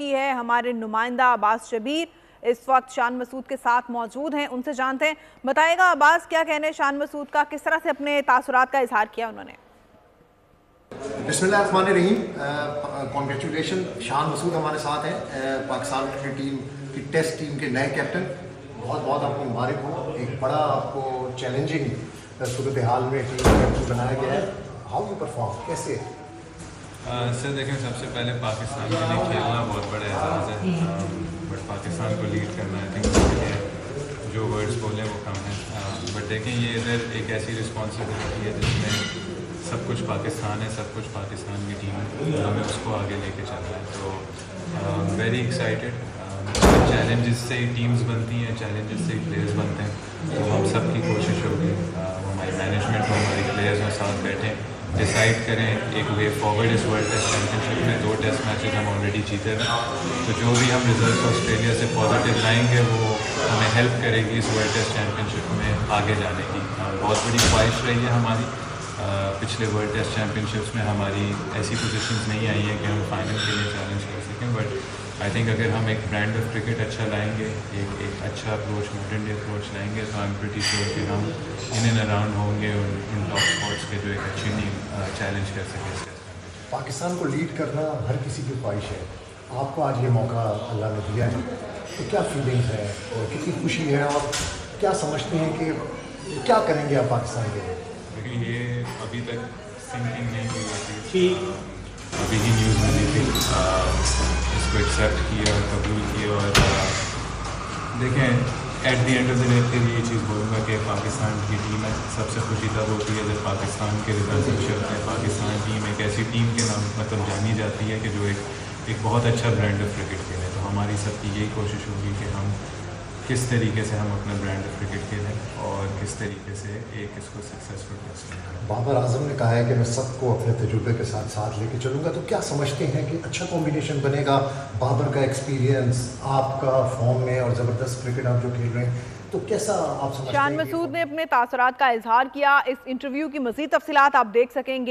کی ہے ہمارے نمائندہ عباس شبیر اس وقت شان مسعود کے ساتھ موجود ہیں، ان سے جانتے ہیں۔ بتائے گا عباس، کیا کہنے شان مسعود کا، کس طرح سے اپنے تاثرات کا اظہار کیا انہوں نے؟ بسم اللہ الرحمن الرحیم۔ کانگریچولیشن، شان مسعود ہمارے ساتھ ہیں، پاکستان کرکٹ ٹیم کی ٹیسٹ ٹیم کے نئے کیپٹن۔ بہت بہت آپ کو مبارک ہو، ایک بڑا آپ کو چیلنجنگ صورتحال میں ٹیم کو بنایا گیا ہے۔ ہاؤ یو پرفارم، کیسے؟ سر دیکھیں، سب سے پہلے پاکستان کے لیے کھیلنا بہت بڑا اعزاز ہے، بٹ پاکستان کو لیڈ کرنا ہے تھنک اس کے لیے جو ورڈز بولیں وہ کم ہے، بٹ دیکھیں یہ ادھر ایک ایسی رسپانسبلٹی ہے جس میں سب کچھ پاکستان ہے، سب کچھ پاکستان کی ٹیم ہے، ہمیں اس کو آگے لے کے چلنا ہے۔ تو ویری ایکسائٹیڈ، چیلنجز سے ہی ٹیمز بنتی ہیں، چیلنجز سے ہی پلیئرز بنتے ہیں، تو ہم سب کی کوشش ہوگی، ہماری مینجمنٹ ہو، ہماری پلیئرز ہوں، ساتھ بیٹھیں، ڈیسائیڈ کریں ایک وے فارورڈ اس ورلڈ ٹیسٹ چیمپئن شپ میں۔ 2 ٹیسٹ میچز ہم آلریڈی جیتے ہیں، تو جو بھی ہم ریزلٹس آسٹریلیا سے پازیٹیو لائیں گے وہ ہمیں ہیلپ کرے گی اس ورلڈ ٹیسٹ چیمپئن شپ میں آگے جانے کی۔ بہت بڑی خواہش رہی ہے ہماری، پچھلے ورلڈ ٹیسٹ چیمپئن شپس میں ہماری ایسی پوزیشنز نہیں آئی ہیں کہ ہم فائنل کے لیے چیلنج کر سکیں، بٹ آئی تھنک اگر ہم ایک برانڈ آف کرکٹ اچھا لائیں گے، ایک اچھا اپروچ، ماڈرن ڈے اپروچ لائیں گے، تو آئی ایم پریٹی شیور کہ ہم ان اینڈ اراؤنڈ ہوں گے ان ٹاپ اسپاٹس کے جو ایک اچھی ٹیم چیلنج کر سکے۔ پاکستان کو لیڈ کرنا ہر کسی کی خواہش ہے، آپ کو آج یہ موقع اللہ نے دیا ہے، تو کیا فیلنگز ہے اور کتنی خوشی ہے، اور کیا سمجھتے ہیں کہ کیا کریں گے آپ پاکستان کے لیے؟ لیکن یہ ابھی تک تھنکنگ نہیں ہوئی تھی، ابھی ہی نیوز ملی تھی، اس کو ایکسیپٹ کیا اور قبول کیا، اور دیکھیں at the end of the day پھر یہ چیز بولوں گا کہ پاکستان کی ٹیم ہے، سب سے خوشی تب ہوتی ہے جب پاکستان کے ریزلٹ اچھے ہوتے ہیں۔ پاکستان ٹیم ایک ایسی ٹیم کے نام مطلب جانی جاتی ہے کہ جو ایک بہت اچھا برانڈ آف کرکٹ کھیلے، تو ہماری سب کی یہی کوشش ہوگی کہ ہم کس طریقے سے ہم اپنا برانڈ آف کرکٹ کھیلیں اور کس طریقے سے ایک اس کو سکسیزفل ٹیسٹ کریں۔ بابر اعظم نے کہا ہے کہ میں سب کو اپنے تجربے کے ساتھ ساتھ لے کے چلوں گا، تو کیا سمجھتے ہیں کہ اچھا کمبینیشن بنے گا؟ بابر کا ایکسپیرینس، آپ کا فارم میں اور زبردست کرکٹ آپ جو کھیل رہے ہیں، تو کیسا آپ سمجھتے ہیں؟ شان مسعود نے اپنے تاثرات کا اظہار کیا۔ اس انٹرویو کی مزید تفصیلات آپ دیکھ سکیں گے